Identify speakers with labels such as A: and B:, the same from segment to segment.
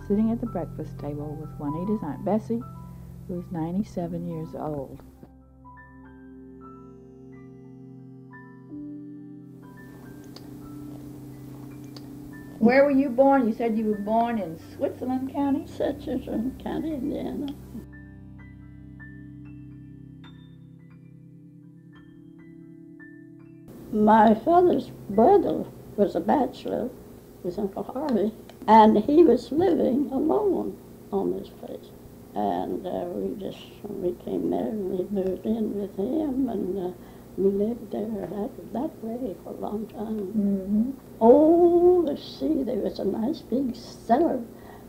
A: sitting at the breakfast table with Juanita's Aunt Bessie, who is 97 years old. Where were you born? You said you were born in Switzerland County?
B: Switzerland County, Indiana. My father's brother was a bachelor, was Uncle Harvey, and he was living alone on this place. And we came there and we moved in with him, and we lived there that way for a long time.
A: Mm-hmm.
B: Oh, let's see, there was a nice big cellar.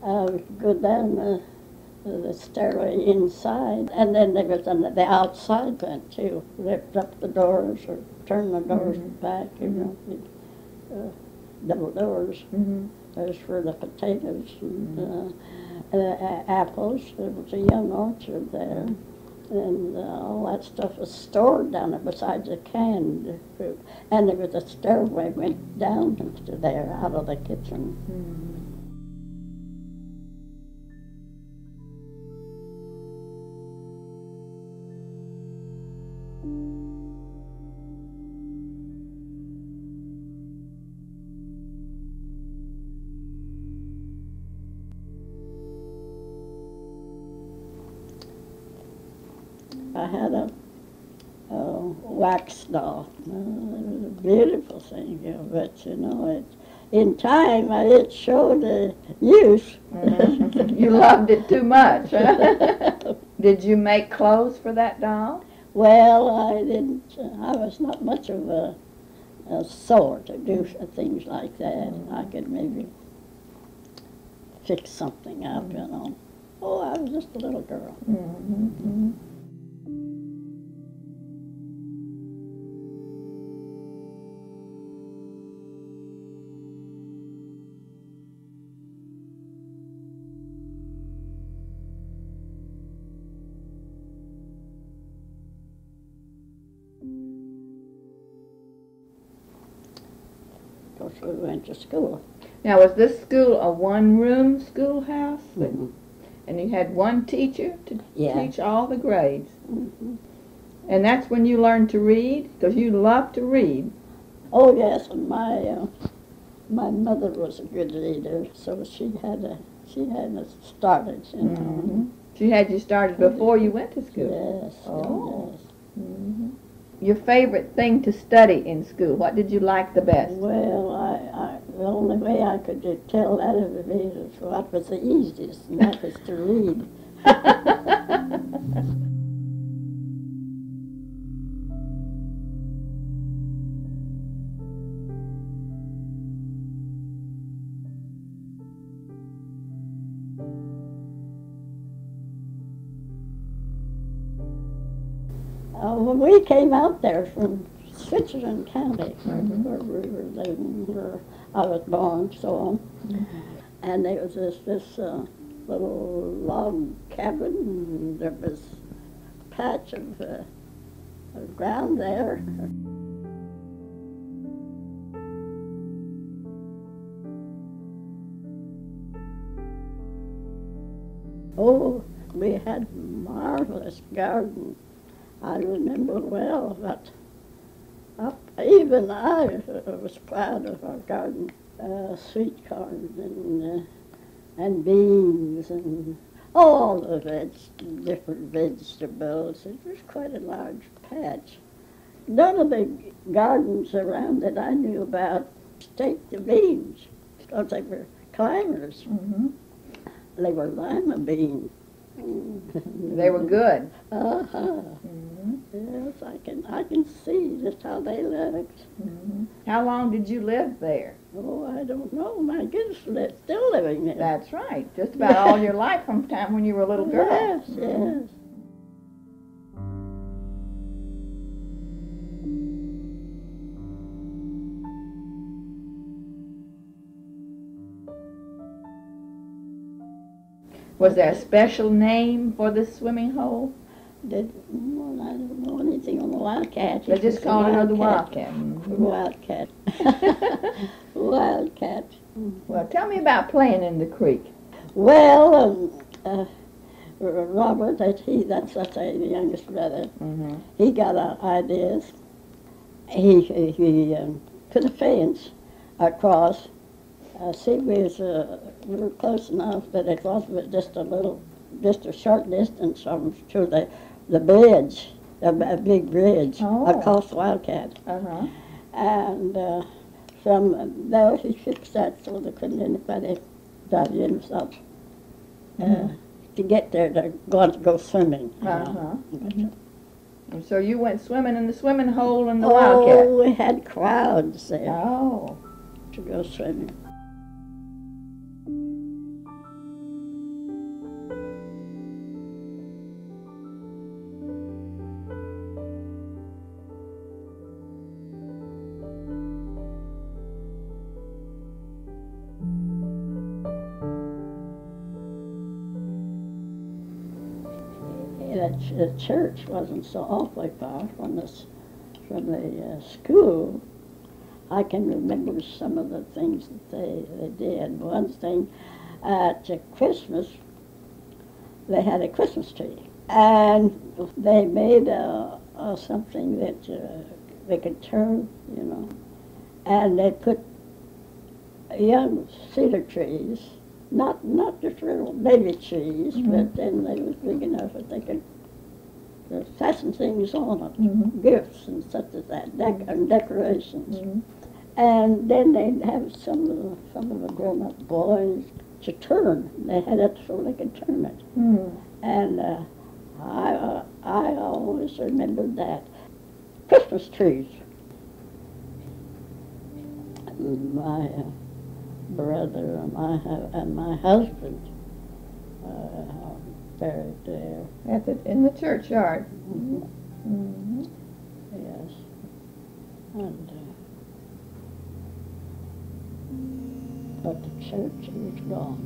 B: We could go down the stairway inside, and then there was the outside vent too. Lift up the doors or turn the doors back, you know, double doors.
A: Mm-hmm.
B: Those for the potatoes and apples. There was a young orchard there, and all that stuff was stored down there besides the canned fruit. And there was a stairway went down into there out of the kitchen.
A: Mm-hmm.
B: I had a wax doll. It was a beautiful thing, but you know, in time it showed use.
A: Mm-hmm. You loved it too much. Huh? Did you make clothes for that doll?
B: Well, I didn't. I was not much of a sewer to do things like that. I could maybe fix something up, you know. Oh, I was just a little girl.
A: Mm-hmm. Mm-hmm.
B: Of course, we went to school.
A: Now, was this school a one-room schoolhouse?
B: Mm-hmm.
A: And you had one teacher to
B: Yeah.
A: teach all the grades?
B: Mm-hmm.
A: And that's when you learned to read? Because you love to read.
B: Oh yes, and my mother was a good reader, so she had us started, you know.
A: Mm-hmm. She had you started before you went to school?
B: Yes.
A: Oh.
B: Yes.
A: Mm-hmm. Your favorite thing to study in school, what did you like the best?
B: Well, the only way I could tell that of me is what was the easiest, and that was to read. When we came out there from Switzerland County, where we were living, where I was born, so on, and there was this little log cabin, and there was a patch of ground there. Oh, we had a marvelous garden. I remember well, but even I was proud of our garden. Sweet corn and beans and all the different vegetables. It was quite a large patch. None of the gardens around that I knew about staked the beans because they were climbers.
A: Mm-hmm.
B: They were lima beans.
A: They were good.
B: Uh-huh.
A: Mm-hmm.
B: Yes, I can see just how they looked.
A: Mm-hmm. How long did you live there?
B: Oh, I don't know. My goodness, they're still living there.
A: That's right. Just about all your life from the time when you were a little girl.
B: Yes, yes.
A: Was there a special name for the swimming hole?
B: I don't know anything on the Wildcat.
A: They just called it the Wildcat.
B: Wildcat. Wildcat.
A: Well, tell me about playing in the creek.
B: Well, Robert, that's the youngest brother.
A: Mm-hmm.
B: He got ideas. He put a fence across. See, we were close enough, but it was just a short distance from to the bridge, a big bridge across Wildcat.
A: Uh-huh.
B: And from there, he fixed that so there couldn't anybody drive in without to get there. They're going to go swimming.
A: Uh-huh. Mm-hmm. And so you went swimming in the swimming hole in the Wildcat?
B: Oh, we had crowds there
A: Oh.
B: to go swimming. The church wasn't so awfully far from the school. I can remember some of the things that they did. One thing, at Christmas, they had a Christmas tree, and they made something that they could turn, and they put young cedar trees, not just little baby trees, but then they was big enough that they could fasten things on it, gifts and such as that, and decorations. And then they'd have some of the grown-up boys to turn. They had it so they could turn it. And I always remembered that. Christmas trees. My brother and my husband buried there.
A: In the churchyard?
B: Yes. And but the church was gone.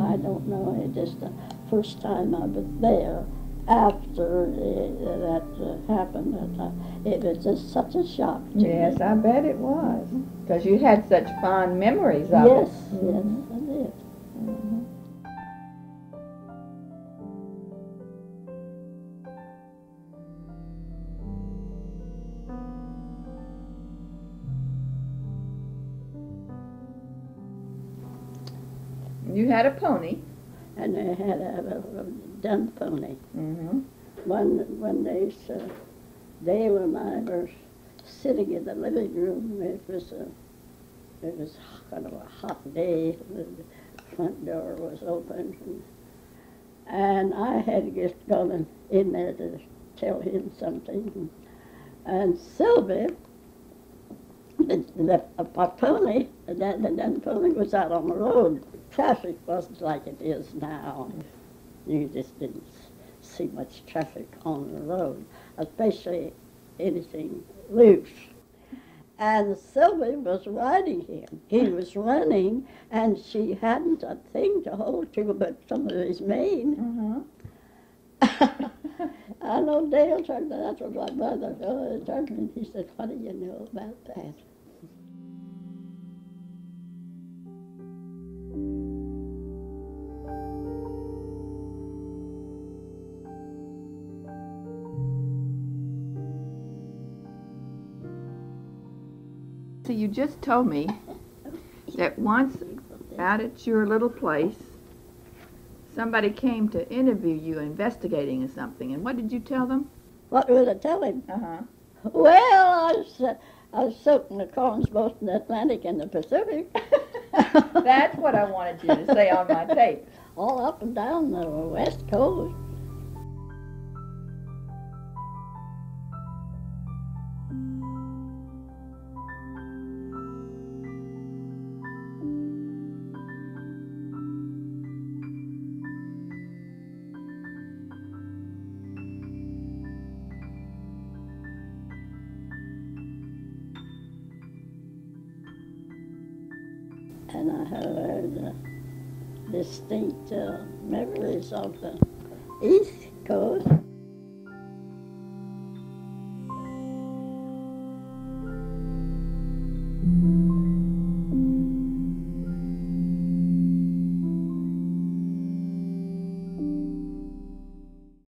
B: I don't know, it just the first time I was there after that happened, it was just such a shock to me.
A: Yes, I bet it was. Because you had such fond memories of
B: Yes,
A: it.
B: yes, I did.
A: You had a pony.
B: And they had a dun pony. One day, Dale and I were sitting in the living room. It was kind of a hot day. The front door was open, and I had just gone in there to tell him something. And Sylvie, the pony, the dun pony, was out on the road. Traffic wasn't like it is now. You just didn't see much traffic on the road, especially anything loose. And Sylvie was riding him. He was running, and she hadn't a thing to hold to but some of his mane. I know Dale turned to, that's what my brother turned to me, and he said, "What do you know about that?"
A: So you just told me that once out at your little place, somebody came to interview you investigating or something. And what did you tell them?
B: What would I tell him?
A: Uh-huh.
B: Well, I was soaking the corns both in the Atlantic and the Pacific.
A: That's what I wanted you to say on my tape.
B: All up and down the West Coast. And I had distinct memories of the East Coast.